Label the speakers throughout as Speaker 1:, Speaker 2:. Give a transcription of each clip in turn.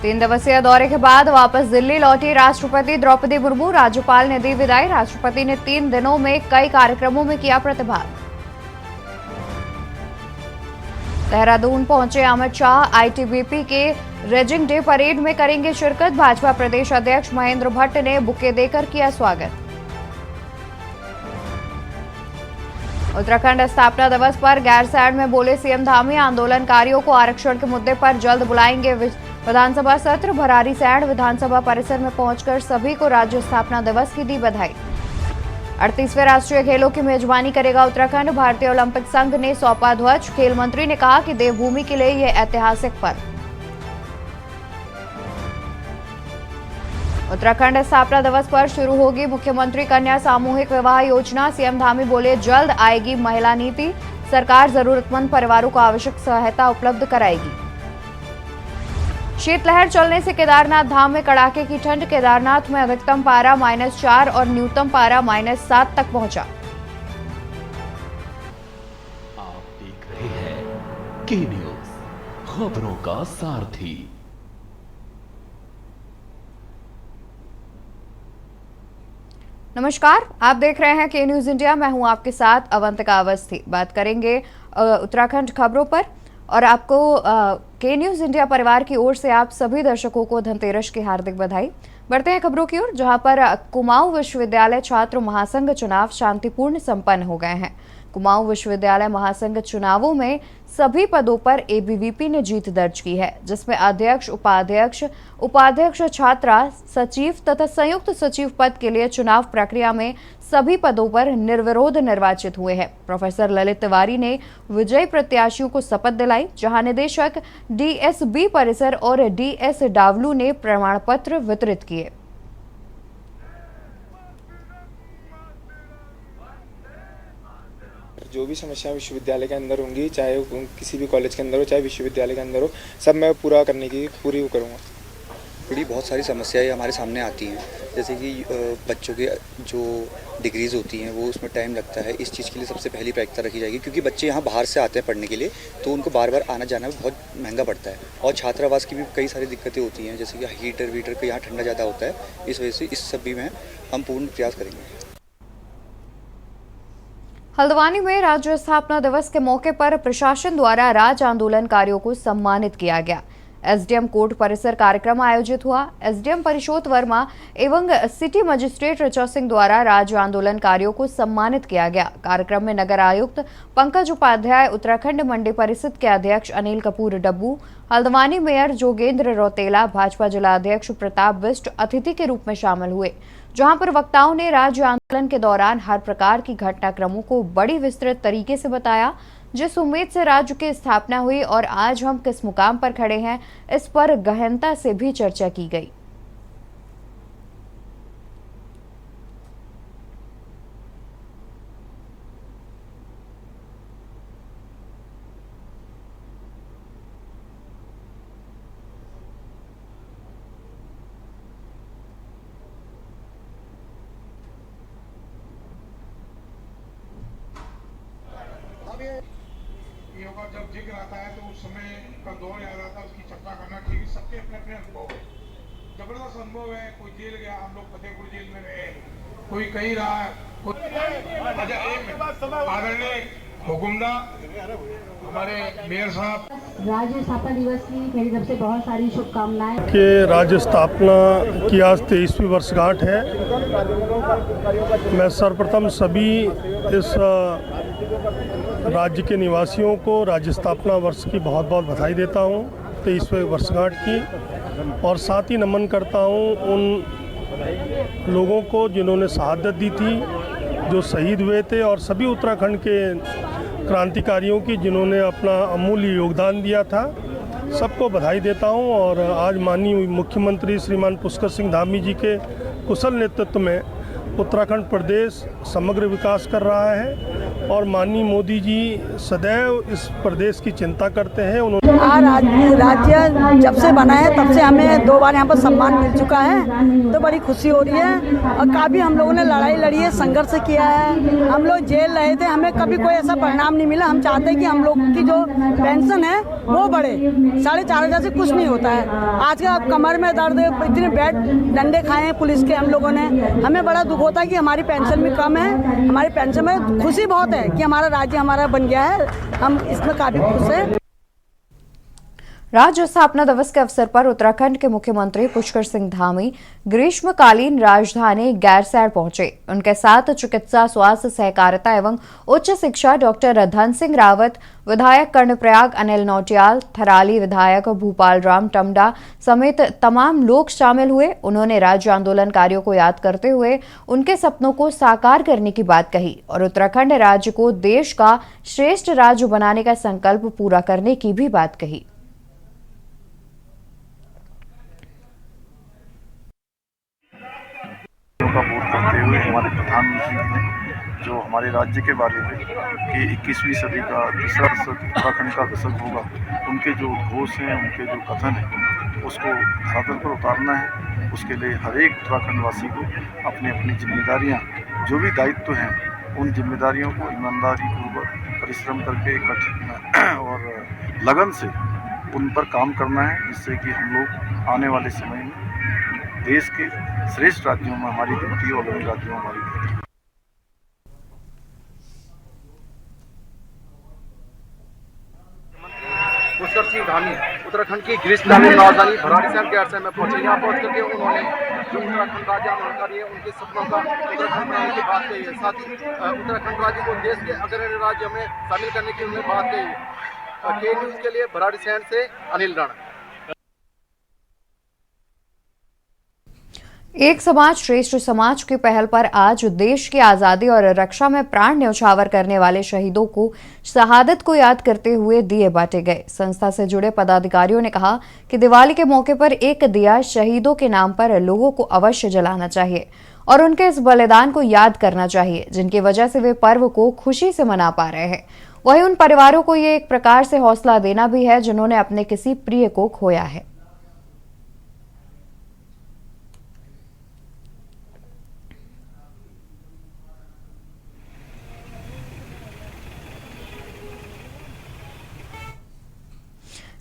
Speaker 1: 3 दिवसीय दौरे के बाद वापस दिल्ली लौटी राष्ट्रपति द्रौपदी मुर्मू। राज्यपाल ने दी विदाई। राष्ट्रपति ने 3 दिनों में कई कार्यक्रमों में किया प्रतिभाग। देहरादून पहुंचे अमित शाह। आईटीबीपी के रेजिंग डे परेड में करेंगे शिरकत। भाजपा प्रदेश अध्यक्ष महेंद्र भट्ट ने बुके देकर किया स्वागत। उत्तराखंड स्थापना दिवस पर गैरसैंण में बोले सीएम धामी, आंदोलनकारियों को आरक्षण के मुद्दे पर जल्द बुलाएंगे विधानसभा सत्र। भरारीसैंण विधानसभा परिसर में पहुंचकर सभी को राज्य स्थापना दिवस की दी बधाई। 38वें राष्ट्रीय खेलों की मेजबानी करेगा उत्तराखंड। भारतीय ओलंपिक संघ ने सौंपा ध्वज। खेल मंत्री ने कहा कि देवभूमि के लिए यह ऐतिहासिक पर्व। उत्तराखंड स्थापना दिवस पर शुरू होगी मुख्यमंत्री कन्या सामूहिक विवाह योजना। सीएम धामी बोले जल्द आएगी महिला नीति। सरकार जरूरतमंद परिवारों को आवश्यक सहायता उपलब्ध कराएगी। शीतलहर चलने से केदारनाथ धाम में कड़ाके की ठंड। केदारनाथ में अधिकतम पारा -4 और न्यूनतम पारा -7 तक पहुंचा।
Speaker 2: आप देख रहे हैं के न्यूज, खबरों का सारथी।
Speaker 1: नमस्कार, आप देख रहे हैं के न्यूज इंडिया। मैं हूं आपके साथ अवंतिका अवस्थी। बात करेंगे उत्तराखंड खबरों पर और आपको के न्यूज इंडिया परिवार की ओर से आप सभी दर्शकों को धनतेरस की हार्दिक बधाई। बढ़ते हैं खबरों की ओर, जहां पर कुमाऊं विश्वविद्यालय छात्र महासंघ चुनाव शांतिपूर्ण संपन्न हो गए हैं। कुमाऊं विश्वविद्यालय महासंघ चुनावों में सभी पदों पर एबीवीपी ने जीत दर्ज की है, जिसमें अध्यक्ष, उपाध्यक्ष, छात्रा, सचिव तथा संयुक्त सचिव पद के लिए चुनाव प्रक्रिया में सभी पदों पर निर्विरोध निर्वाचित हुए हैं। प्रोफेसर ललित तिवारी ने विजयी प्रत्याशियों को शपथ दिलाई, जहां निदेशक डीएसबी परिसर और डीएस डावलू ने प्रमाण पत्र वितरित किए।
Speaker 3: जो भी समस्या विश्वविद्यालय के अंदर होंगी, चाहे किसी भी कॉलेज के अंदर हो, चाहे विश्वविद्यालय के अंदर हो, सब मैं पूरा करने की पूरी वो करूँगा।
Speaker 4: बड़ी बहुत सारी समस्याएं हमारे सामने आती हैं, जैसे कि बच्चों के जो डिग्रीज़ होती हैं वो उसमें टाइम लगता है। इस चीज़ के लिए सबसे पहली प्राथमिकता रखी जाएगी, क्योंकि बच्चे यहाँ बाहर से आते हैं पढ़ने के लिए, तो उनको बार बार आना जाना बहुत महंगा पड़ता है। और छात्रावास की भी कई सारी दिक्कतें होती हैं, जैसे कि हीटर का यहाँ ठंडा ज़्यादा होता है। इस वजह से इस सब भी में हम पूर्ण प्रयास करेंगे।
Speaker 1: हल्द्वानी में राज्य स्थापना दिवस के मौके पर प्रशासन द्वारा राज्य आंदोलनकारियों को सम्मानित किया गया। एसडीएम कोर्ट परिसर कार्यक्रम आयोजित हुआ। एसडीएम परिशोत वर्मा एवं सिटी मजिस्ट्रेट ऋचा सिंह द्वारा राज्य आंदोलनकारियों को सम्मानित किया गया। कार्यक्रम में नगर आयुक्त पंकज उपाध्याय, उत्तराखंड मंडी परिषद के अध्यक्ष अनिल कपूर डब्बू, हल्द्वानी मेयर जोगेंद्र रौतेला, भाजपा जिला अध्यक्ष प्रताप बिष्ट अतिथि के रूप में शामिल हुए, जहां पर वक्ताओं ने राज्य आंदोलन के दौरान हर प्रकार की घटनाक्रमों को बड़ी विस्तृत तरीके से बताया। जिस उम्मीद से राज्य की स्थापना हुई और आज हम किस मुकाम पर खड़े हैं, इस पर गहनता से भी चर्चा की गई।
Speaker 5: जब जिक्र आता है तो उस समय का दौर याद आता है, उसकी चर्चा करना ठीक है। सबके अपने अपने अनुभव है, जबरदस्त अनुभव है। कोई जेल गया, हम लोग फतेहपुर जेल में रहे, कोई कहीं रहा, आदरणीय हुकुमदार हमारे मेयर साहब।
Speaker 6: राज्य स्थापना दिवस की मेरी तरफ से बहुत सारी शुभकामनाएं।
Speaker 7: कि राज्य स्थापना की आज 23वीं वर्षगांठ है। मैं सर्वप्रथम सभी इस राज्य के निवासियों को राज्य स्थापना वर्ष की बहुत बहुत बधाई देता हूँ 23वें वर्षगांठ की, और साथ ही नमन करता हूँ उन लोगों को जिन्होंने शहादत दी थी, जो शहीद हुए थे, और सभी उत्तराखंड के क्रांतिकारियों की जिन्होंने अपना अमूल्य योगदान दिया था। सबको बधाई देता हूँ। और आज माननीय मुख्यमंत्री श्रीमान पुष्कर सिंह धामी जी के कुशल नेतृत्व में उत्तराखंड प्रदेश समग्र विकास कर रहा है। और माननीय मोदी जी सदैव इस प्रदेश की चिंता करते हैं। उन्होंने
Speaker 8: राज्य जब से बना है तब से हमें 2 बार यहाँ पर सम्मान मिल चुका है, तो बड़ी खुशी हो रही है। और काफ़ी हम लोगों ने लड़ाई लड़ी है, संघर्ष किया है, हम लोग जेल रहे थे, हमें कभी कोई ऐसा परिणाम नहीं मिला। हम चाहते हैं कि हम लोग की जो पेंशन है वो बढ़े, 4,500 से कुछ नहीं होता है। आज का कमर में दर्द, इतने बेड डंडे खाए हैं पुलिस के हम लोगों ने, हमें बड़ा दुख होता है कि हमारी पेंशन भी कम है। हमारी पेंशन में खुशी बहुत है कि हमारा राज्य हमारा बन गया है, हम इसमें काफ़ी खुश हैं।
Speaker 1: राज्य स्थापना दिवस के अवसर पर उत्तराखंड के मुख्यमंत्री पुष्कर सिंह धामी ग्रीष्मकालीन राजधानी गैरसैंण पहुंचे। उनके साथ चिकित्सा, स्वास्थ्य, सहकारिता एवं उच्च शिक्षा डॉक्टर धन सिंह रावत, विधायक कर्णप्रयाग अनिल नौटियाल, थराली विधायक भूपाल राम टमडा समेत तमाम लोग शामिल हुए। उन्होंने राज्य आंदोलनकारियों को याद करते हुए उनके सपनों को साकार करने की बात कही और उत्तराखंड राज्य को देश का श्रेष्ठ राज्य बनाने का संकल्प पूरा करने की भी बात कही।
Speaker 9: का बोध करते हुए हमारे प्रधानमंत्री जी ने जो हमारे राज्य के बारे में कि 21वीं सदी का तीसरा दशक उत्तराखंड का दशक होगा, उनके जो घोष हैं, उनके जो कथन हैं, उसको धरातल पर उतारना है। उसके लिए हर एक उत्तराखंड वासी को अपनी अपनी जिम्मेदारियां, जो भी दायित्व हैं, उन जिम्मेदारियों को ईमानदारी पूर्वक परिश्रम करके कठिन और लगन से उन पर काम करना है, जिससे कि हम लोग आने वाले समय में देश के श्रेष्ठ राज्यों में हमारी गिनती और अन्य राज्यों में हमारी गिनती।
Speaker 10: पुष्कर सिंह धामी उत्तराखंड की ग्रीष्मकालीन राजधानी भराड़ीसैंण गैरसैंण में पहुंचे। यहाँ पहुंच करके उन्होंने जो उत्तराखंड राज्य आंदोलनकारी है उनके सपनों का उत्तराखंड बनाने की बात कही है। साथ ही उत्तराखंड राज्य को देश के अग्रणी राज्य में शामिल करने की उन्होंने बात कही है। के न्यूज़ के लिए भराड़ीसैंण से अनिल राणा।
Speaker 1: एक समाज श्रेष्ठ समाज की पहल पर आज देश की आजादी और रक्षा में प्राण न्यौछावर करने वाले शहीदों को शहादत को याद करते हुए दिए बांटे गए। संस्था से जुड़े पदाधिकारियों ने कहा कि दिवाली के मौके पर एक दिया शहीदों के नाम पर लोगों को अवश्य जलाना चाहिए और उनके इस बलिदान को याद करना चाहिए, जिनकी वजह से वे पर्व को खुशी से मना पा रहे हैं। वहीं उन परिवारों को ये एक प्रकार से हौसला देना भी है जिन्होंने अपने किसी प्रिय को खोया है।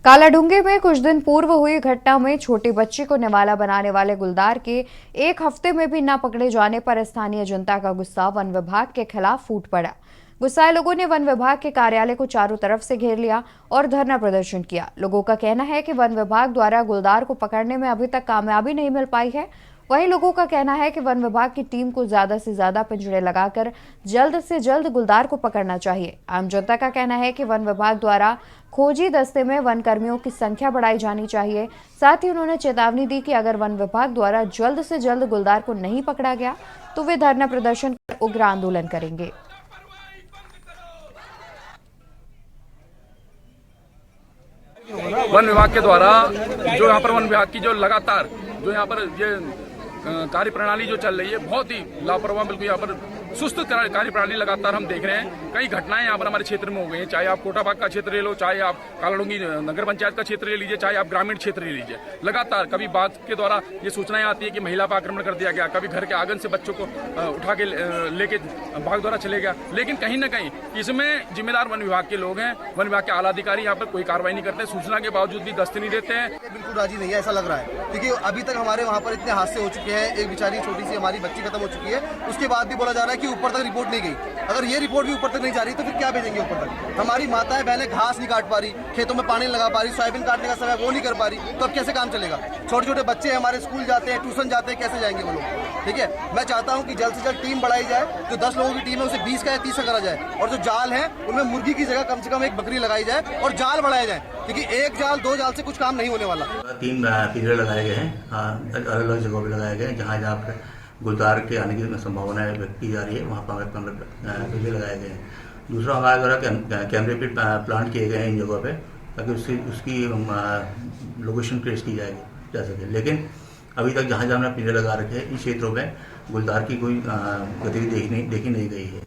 Speaker 1: कालाडूंगी में कुछ दिन पूर्व हुई घटना में छोटी बच्ची को निवाला बनाने वाले गुलदार के 1 हफ्ते में भी न पकड़े जाने पर स्थानीय जनता का गुस्सा वन विभाग के खिलाफ फूट पड़ा। गुस्साए लोगों ने वन विभाग के कार्यालय को चारों तरफ से घेर लिया और धरना प्रदर्शन किया। लोगों का कहना है कि वन विभाग द्वारा गुलदार को पकड़ने में अभी तक कामयाबी नहीं मिल पाई है। वहीं लोगों का कहना है कि वन विभाग की टीम को ज्यादा से ज्यादा पिंजरे लगाकर जल्द से जल्द गुलदार को पकड़ना चाहिए। आम जनता का कहना है कि वन विभाग द्वारा खोजी दस्ते में वन कर्मियों की संख्या बढ़ाई जानी चाहिए। साथ ही उन्होंने चेतावनी दी कि अगर वन विभाग द्वारा जल्द से जल्द गुलदार को नहीं पकड़ा गया तो वे धरना प्रदर्शन कर उग्र आंदोलन करेंगे।
Speaker 11: वन विभाग के द्वारा जो यहाँ पर वन विभाग की जो लगातार जो यहाँ पर ये कार्य प्रणाली जो चल रही है, बहुत ही लापरवाह, बिल्कुल यहाँ पर सुस्त कार्य प्रणाली लगातार हम देख रहे हैं। कई घटनाएं यहाँ पर हमारे क्षेत्र में हो गई हैं, चाहे आप कोटाबाग का क्षेत्र ले लो, चाहे आप कालाडूंगी नगर पंचायत का क्षेत्र ले लीजिए, चाहे आप ग्रामीण क्षेत्र ले लीजिए। लगातार कभी बाघ के द्वारा ये सूचनाएं आती है कि महिला पर आक्रमण कर दिया गया, कभी घर के आंगन से बच्चों को उठा के लेके बाघ द्वारा चले गया। लेकिन कहीं ना कहीं इसमें जिम्मेदार वन विभाग के लोग हैं, वन विभाग के आला अधिकारी यहाँ पर कोई कार्रवाई नहीं करते, सूचना के बावजूद भी दस्तक नहीं देते हैं।
Speaker 12: बिल्कुल राजी नहीं है, ऐसा लग रहा है, क्योंकि अभी तक हमारे वहाँ पर इतने हादसे हो चुके हैं। एक बेचारी छोटी सी हमारी बच्ची खत्म हो चुकी है, उसके बाद भी बोला जा रहा है कि ऊपर तक रिपोर्ट नहीं गई। अगर ये रिपोर्ट भी ऊपर तक नहीं जा रही तो फिर क्या भेजेंगे ऊपर तक? हमारी माताएं बहनें घास नहीं काट पा रही, खेतों में पानी लगा पा रही, सोयाबीन काटने का समय वो नहीं कर पा रही, तो अब कैसे काम चलेगा? छोटे छोटे बच्चे हमारे स्कूल जाते हैं, ट्यूशन जाते हैं, कैसे जाएंगे वो लोग? ठीक है, मैं चाहता हूँ कि जल्द से जल्द टीम बढ़ाई जाए। जो 10 लोगों की टीम है उसे 20 का या 30 का करा जाए, और जो जाल है उनमें मुर्गी की जगह कम से कम एक बकरी लगाई जाए और जाल बढ़ाया जाए, क्योंकि एक जाल 2 जाल से कुछ काम नहीं होने वाला।
Speaker 13: 3 पिंजरे लगाए गए हैं, अलग अलग जगहों पर लगाए गए हैं। जहाँ जहाँ पर गुलदार के आने की संभावना व्यक्त की जा रही है वहाँ पर हमें पिंजरे लगाए गए हैं। दूसरा हमारे द्वारा कैमरे पे प्लांट किए गए हैं इन जगहों पे, ताकि उसकी लोकेशन ट्रेस की जा सके। लेकिन अभी तक जहाँ जहाँ हमने पिंजरे लगा रखे हैं इन क्षेत्रों में गुलदार की कोई गतिविधि देखी नहीं गई है।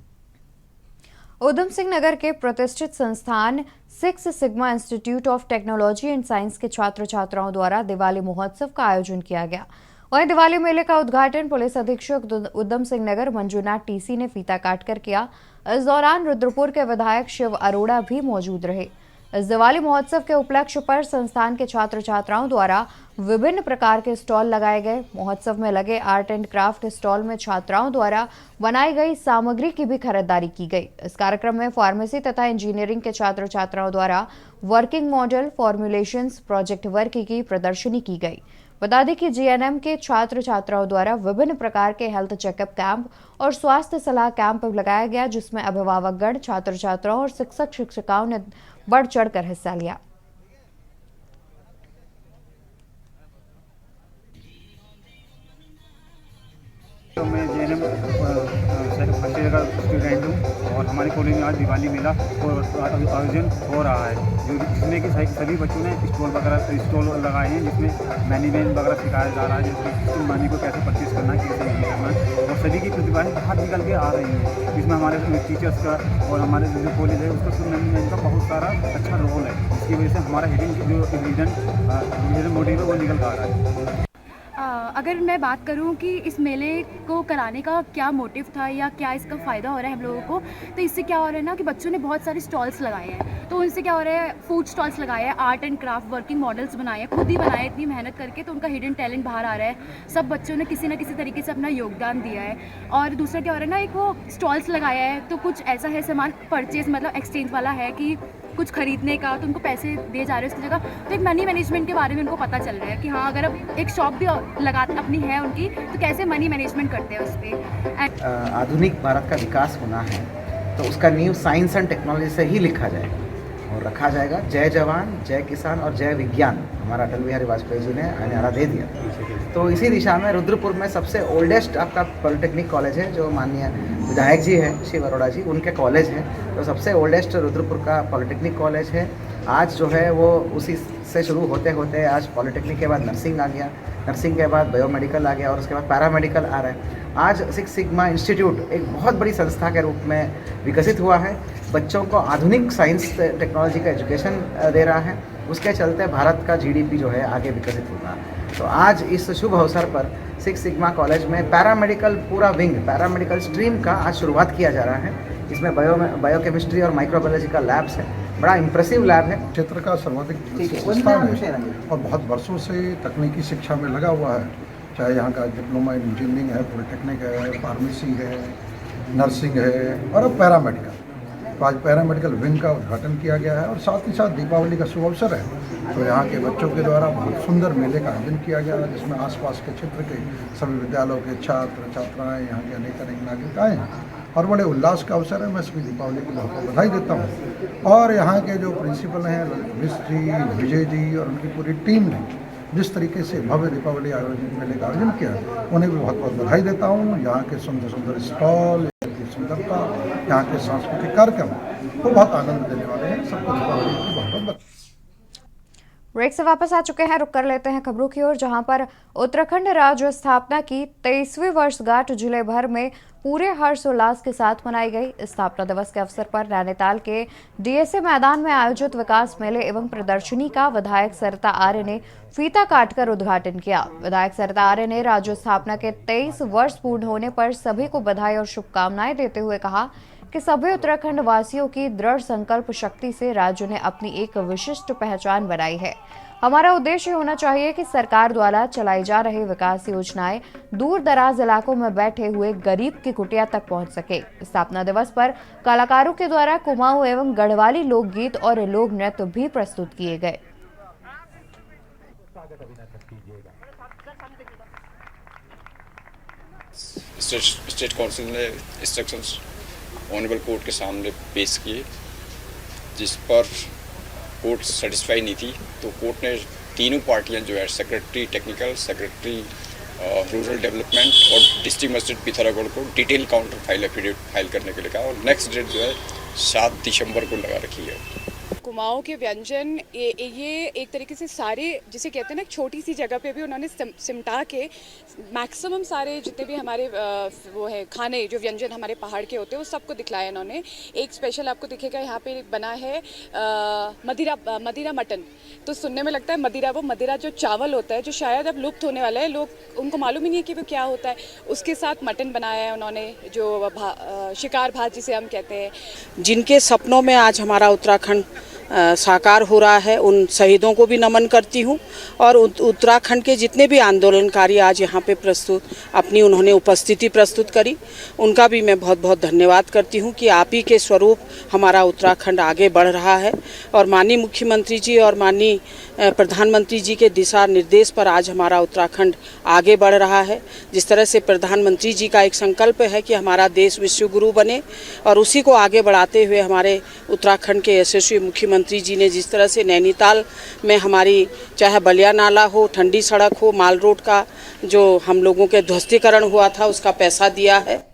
Speaker 1: उधम सिंह नगर के प्रतिष्ठित संस्थान six sigma institute of technology and science के छात्र छात्राओं द्वारा दिवाली महोत्सव का आयोजन किया गया। वहीं दिवाली मेले का उद्घाटन पुलिस अधीक्षक उधम सिंह नगर मंजूनाथ टीसी ने फीता काटकर किया। इस दौरान रुद्रपुर के विधायक शिव अरोड़ा भी मौजूद रहे। इस दिवाली महोत्सव के उपलक्ष्य पर संस्थान के छात्र छात्राओं द्वारा विभिन्न प्रकार के स्टॉल लगाए गए। महोत्सव में लगे आर्ट एंड क्राफ्ट स्टॉल में छात्राओं द्वारा बनाई गई सामग्री की भी खरीदारी की गई। इस कार्यक्रम में फार्मेसी तथा इंजीनियरिंग के छात्र छात्राओं द्वारा working model, formulations, project work की प्रदर्शनी की गई। बता दें कि जीएनएम के छात्र छात्राओं द्वारा विभिन्न प्रकार के हेल्थ चेकअप कैंप और स्वास्थ्य सलाह कैंप लगाया गया, जिसमें अभिभावकगण, छात्र छात्राओं और शिक्षक शिक्षिकाओं ने बढ़ चढ़कर हिस्सा लिया।
Speaker 14: तो मैं जेएनएम फर्स्ट ईयर का स्टूडेंट हूँ और हमारे कॉलेज में आज दिवाली मेला आयोजन हो रहा है, जिसमें कि सभी बच्चों ने स्टॉल लगाए हैं, जिसमें मैनेजमेंट वगैरह सिखाया जा रहा है, जैसे मनी को कैसे परचेज करना है, कैसे नहीं करना है, और सभी की प्रतिभाएं बाहर निकल के आ रही हैं। जिसमें हमारे टीचर्स का और हमारे जो कॉलेज है उसका मैनेजमेंट का बहुत सारा अच्छा रोल है, जिसकी वजह से हमारा हेडिंग जो रीजन मोटिव है वो निकल आ रहा है।
Speaker 15: अगर मैं बात करूं कि इस मेले को कराने का क्या मोटिव था या क्या इसका फ़ायदा हो रहा है हम लोगों को, तो इससे क्या हो रहा है ना कि बच्चों ने बहुत सारे स्टॉल्स लगाए हैं। तो उनसे क्या हो रहा है, फूड स्टॉल्स लगाए हैं, art and craft, working models बनाए हैं, खुद ही बनाए इतनी मेहनत करके, तो उनका हिडन टैलेंट बाहर आ रहा है। सब बच्चों ने किसी न किसी तरीके से अपना योगदान दिया है। और दूसरा क्या हो रहा है ना, एक वो स्टॉल्स लगाया है तो कुछ ऐसा है सामान परचेज मतलब एक्सचेंज वाला है कि कुछ खरीदने का, तो उनको पैसे दिए जा रहे हैं उसकी जगह। तो एक मनी मैनेजमेंट के बारे में उनको पता चल रहा है कि हाँ, अगर अब एक शॉप भी अपनी है उनकी, तो कैसे मनी मैनेजमेंट करते हैं उस पर।
Speaker 16: आधुनिक भारत का विकास होना है तो उसका नींव साइंस एंड टेक्नोलॉजी से ही लिखा जाएगा और रखा जाएगा। जय जवान, जय किसान और जय विज्ञान, हमारा अटल बिहारी वाजपेयी जी ने नारा दे दिया। तो इसी दिशा में रुद्रपुर में सबसे ओल्डेस्ट आपका पॉलिटेक्निक कॉलेज है, जो माननीय विधायक जी है शिव अरोड़ा जी, उनके कॉलेज है। तो सबसे ओल्डेस्ट रुद्रपुर का पॉलिटेक्निक कॉलेज है। आज जो है वो उसी से शुरू होते होते आज पॉलिटेक्निक के बाद नर्सिंग आ गया, नर्सिंग के बाद बायोमेडिकल आ गया और उसके बाद पैरामेडिकल आ रहा है। आज सिक्स सिग्मा इंस्टीट्यूट एक बहुत बड़ी संस्था के रूप में विकसित हुआ है। बच्चों को आधुनिक साइंस टेक्नोलॉजी का एजुकेशन दे रहा है। उसके चलते भारत का जीडीपी जो है आगे विकसित होगा। तो आज इस शुभ अवसर पर सिक्स सिग्मा कॉलेज में पैरामेडिकल पूरा विंग, पैरामेडिकल स्ट्रीम का आज शुरुआत किया जा रहा है। इसमें बायोकेमिस्ट्री और माइक्रोबायोलॉजी का लैब्स है। बड़ा इंप्रेसिव लैब है।
Speaker 17: क्षेत्र का सर्वाधिक संस्थान है और बहुत वर्षों से तकनीकी शिक्षा में लगा हुआ है। चाहे यहाँ का डिप्लोमा इन इंजीनियरिंग है, पॉलिटेक्निक है, फार्मेसी है, नर्सिंग है और अब पैरामेडिकल। तो आज पैरामेडिकल विंग का उद्घाटन किया गया है और साथ ही साथ दीपावली का शुभ अवसर है। तो यहाँ के बच्चों के द्वारा बहुत सुंदर मेले का आयोजन किया गया है, जिसमें आसपास के क्षेत्र के सभी विद्यालयों के छात्र छात्राएँ, यहाँ के अनेक नागरिक आए हैं और बड़े उल्लास का अवसर है। मैं सभी दीपावली की बहुत बहुत बधाई देता हूँ। और यहाँ के जो प्रिंसिपल हैं ललित जी, विजय जी और उनकी पूरी टीम ने जिस तरीके से भव्य दीपावली आयोजन मेले का आयोजन किया, उन्हें भी बहुत बहुत बधाई देता हूँ। यहाँ के सुंदर सुंदर स्टॉल, सुंदरता, यहाँ के सांस्कृतिक कार्यक्रम वो बहुत आनंद देने वाले हैं। सबको दीपावली की बहुत बहुत बधाई।
Speaker 1: ब्रेक से वापस आ चुके हैं, रुक कर लेते हैं खबरों की ओर, जहां पर उत्तराखंड राज्य स्थापना की 23वीं वर्षगांठ जिले भर में पूरे हर्षोल्लास के साथ मनाई गई। स्थापना दिवस के अवसर पर नैनीताल के डीएसए मैदान में आयोजित विकास मेले एवं प्रदर्शनी का विधायक सरिता आर्य ने फीता काटकर उद्घाटन किया। विधायक सरिता आर्य ने राज्य स्थापना के 23 वर्ष पूर्ण होने पर सभी को बधाई और शुभकामनाएं देते हुए कहा कि सभी उत्तराखंड वासियों की दृढ़ संकल्प शक्ति से राज्य ने अपनी एक विशिष्ट पहचान बनाई है। हमारा उद्देश्य होना चाहिए कि सरकार द्वारा चलाई जा रही विकास योजनाएं दूर दराज इलाकों में बैठे हुए गरीब की कुटिया तक पहुंच सके। स्थापना दिवस पर कलाकारों के द्वारा कुमाऊं एवं गढ़वाली लोकगीत और लोक नृत्य भी प्रस्तुत किए गए।
Speaker 18: स्टेट काउंसिल ने इंस्ट्रक्शंस ऑनरेबल कोर्ट के सामने पेश किए, जिस पर कोर्ट सेटिस्फाई नहीं थी। तो कोर्ट ने तीनों पार्टियां जो है secretary technical, secretary rural development और डिस्ट्रिक्ट मजिस्ट्रेट पिथौरागढ़ को detail counter file affidavit file करने के लिए कहा और नेक्स्ट डेट जो है 7 दिसंबर को लगा रखी है।
Speaker 19: कुमाऊं के व्यंजन ये एक तरीके से सारे जिसे कहते हैं ना छोटी सी जगह पे भी उन्होंने सिमटा के मैक्सिमम सारे जितने भी हमारे वो है खाने जो व्यंजन हमारे पहाड़ के होते हैं वो सबको दिखलाया इन्होंने। एक स्पेशल आपको दिखेगा यहाँ पे बना है मदिरा मटन। तो सुनने में लगता है मदिरा, वो मदिरा जो चावल होता है जो शायद अब लुप्त होने वाला है, लोग उनको मालूम ही नहीं है कि वो क्या होता है। उसके साथ मटन बनाया है उन्होंने जो शिकार भात जिसे हम कहते हैं।
Speaker 20: जिनके सपनों में आज हमारा उत्तराखंड साकार हो रहा है उन शहीदों को भी नमन करती हूँ और उत्तराखंड के जितने भी आंदोलनकारी आज यहाँ पे अपनी उन्होंने उपस्थिति प्रस्तुत करी उनका भी मैं बहुत बहुत धन्यवाद करती हूँ कि आप ही के स्वरूप हमारा उत्तराखंड आगे बढ़ रहा है। और माननीय मुख्यमंत्री जी और माननीय प्रधानमंत्री जी के दिशा निर्देश पर आज हमारा उत्तराखंड आगे बढ़ रहा है। जिस तरह से प्रधानमंत्री जी का एक संकल्प है कि हमारा देश विश्व गुरु बने और उसी को आगे बढ़ाते हुए हमारे उत्तराखंड के यशस्वी मुख्यमंत्री जी ने जिस तरह से नैनीताल में हमारी चाहे बलिया नाला हो, ठंडी सड़क हो, माल रोड का जो हम लोगों के ध्वस्तीकरण हुआ था उसका पैसा दिया है।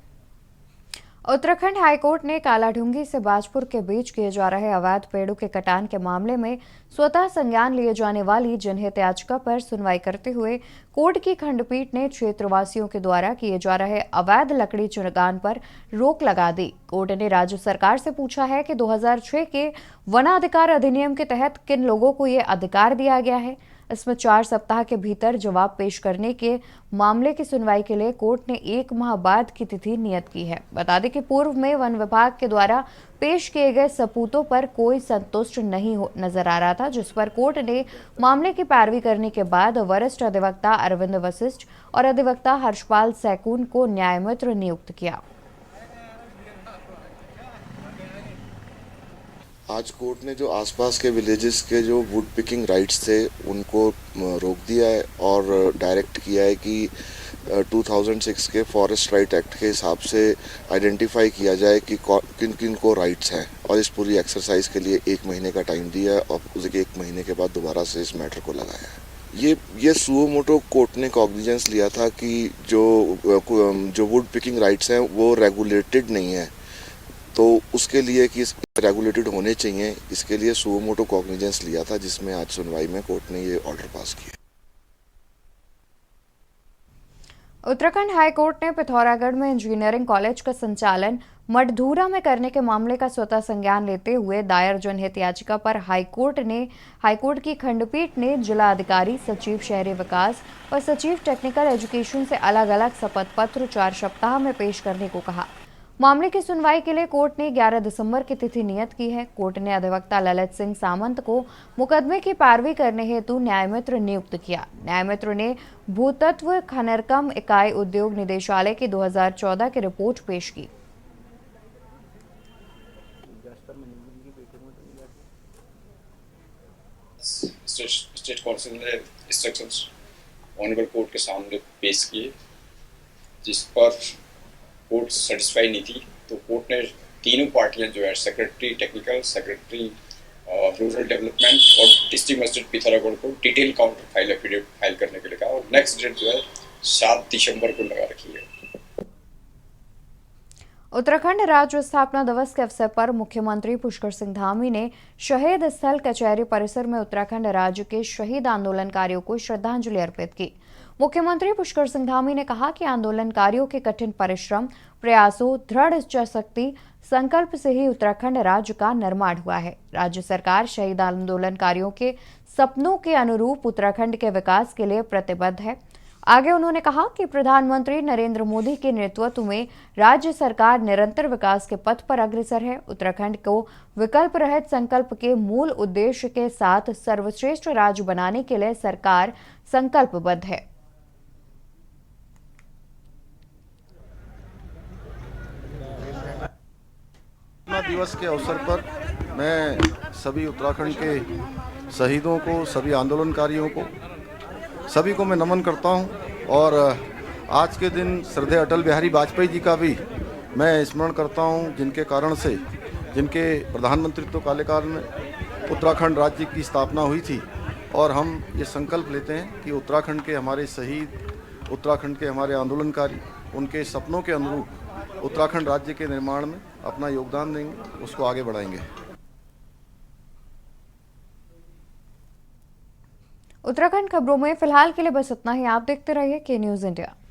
Speaker 1: उत्तराखंड हाईकोर्ट ने कालाढूंगी से बाजपुर के बीच किए जा रहे अवैध पेड़ों के कटान के मामले में स्वतः संज्ञान लिए जाने वाली जनहित याचिका पर सुनवाई करते हुए कोर्ट की खंडपीठ ने क्षेत्रवासियों के द्वारा किए जा रहे अवैध लकड़ी चुनगान पर रोक लगा दी। कोर्ट ने राज्य सरकार से पूछा है कि 2006 के वनाधिकार अधिनियम के तहत किन लोगों को ये अधिकार दिया गया है। इसमें 4 सप्ताह के भीतर जवाब पेश करने के मामले की सुनवाई के लिए कोर्ट ने 1 माह बाद की तिथि नियत की है। बता दें कि पूर्व में वन विभाग के द्वारा पेश किए गए सबूतों पर कोई संतुष्ट नहीं नजर आ रहा था, जिस पर कोर्ट ने मामले की पैरवी करने के बाद वरिष्ठ अधिवक्ता अरविंद वशिष्ठ और अधिवक्ता हर्षपाल सैकून को न्यायमित्र नियुक्त किया।
Speaker 21: आज कोर्ट ने जो आसपास के विलेजेस के जो वुड पिकिंग राइट्स थे उनको रोक दिया है और डायरेक्ट किया है कि 2006 के फॉरेस्ट राइट एक्ट के हिसाब से आइडेंटिफाई किया जाए कि किन किन को राइट्स हैं और इस पूरी एक्सरसाइज के लिए 1 महीने का टाइम दिया है और उसके 1 महीने के बाद दोबारा से इस मैटर को लगाया है। ये सुओ मोटो कोर्ट ने कॉग्निजेंस लिया था कि जो वुड पिकिंग राइट्स हैं वो रेगुलेटेड नहीं है, तो उसके लिए कि रेगुलेटेड होने चाहिए, इसके लिए सुओ मोटो कॉग्निजेंस लिया था, जिसमें आज सुनवाई में कोर्ट ने ये ऑर्डर पास किया।
Speaker 1: उत्तराखंड हाईकोर्ट ने पिथौरागढ़ में इंजीनियरिंग कॉलेज का संचालन मठधूरा में करने के मामले का स्वतः संज्ञान लेते हुए दायर जनहित याचिका पर हाईकोर्ट की खंडपीठ ने जिला अधिकारी, सचिव शहरी विकास और सचिव टेक्निकल एजुकेशन से अलग अलग शपथ पत्र 4 सप्ताह में पेश करने को कहा। मामले की सुनवाई के लिए कोर्ट ने 11 दिसंबर की तिथि नियत की है। कोर्ट ने अधिवक्ता ललित सिंह सामंत को मुकदमे की पैरवी करने हेतु न्यायमित्र नियुक्त किया। न्यायमित्र ने भूतत्व खननकर्म इकाई उद्योग निदेशालय की 2014 की रिपोर्ट पेश की।
Speaker 18: स्टेट काउंसिल ने इंस्ट्रक्शंस ऑनरेबल कोर्ट के सामने पेश किए, जिस पर कोर्ट सेटिस्फाई नहीं थी, तो कोर्ट ने तीनों पार्टियां जो है secretary technical, secretary rural development और डिस्ट्रिक्ट मजिस्ट्रेट पिथौरागढ़ को detail counter file affidavit file करने के लिए कहा और नेक्स्ट डेट जो है 7 दिसंबर को लगा रखी है।
Speaker 1: उत्तराखंड राज्य स्थापना दिवस के अवसर पर मुख्यमंत्री पुष्कर सिंह धामी ने शहीद स्थल कचहरी परिसर में उत्तराखंड राज्य के शहीद आंदोलनकारियों को श्रद्धांजलि अर्पित की। मुख्यमंत्री पुष्कर सिंह धामी ने कहा कि आंदोलनकारियों के कठिन परिश्रम, प्रयासों, दृढ़ इच्छाशक्ति, संकल्प से ही उत्तराखंड राज्य का निर्माण हुआ है। राज्य सरकार शहीद आंदोलनकारियों के सपनों के अनुरूप उत्तराखंड के विकास के लिए प्रतिबद्ध है। आगे उन्होंने कहा कि प्रधानमंत्री नरेंद्र मोदी के नेतृत्व में राज्य सरकार निरंतर विकास के पथ पर अग्रसर है। उत्तराखंड को विकल्प रहित संकल्प के मूल उद्देश्य के साथ सर्वश्रेष्ठ राज्य बनाने के लिए सरकार संकल्पबद्ध है।
Speaker 9: दिवस के अवसर पर मैं सभी उत्तराखंड के शहीदों को, सभी आंदोलनकारियों को, सभी को मैं नमन करता हूं और आज के दिन श्रद्धेय अटल बिहारी वाजपेयी जी का भी मैं स्मरण करता हूं, जिनके कारण से, जिनके प्रधानमंत्रित्व कार्यकाल में उत्तराखंड राज्य की स्थापना हुई थी और हम ये संकल्प लेते हैं कि उत्तराखंड के हमारे शहीद, उत्तराखंड के हमारे आंदोलनकारी, उनके सपनों के अनुरूप उत्तराखंड राज्य के निर्माण में अपना योगदान देंगे, उसको आगे बढ़ाएंगे।
Speaker 1: उत्तराखंड खबरों में फिलहाल के लिए बस इतना ही। आप देखते रहिए के न्यूज़ इंडिया।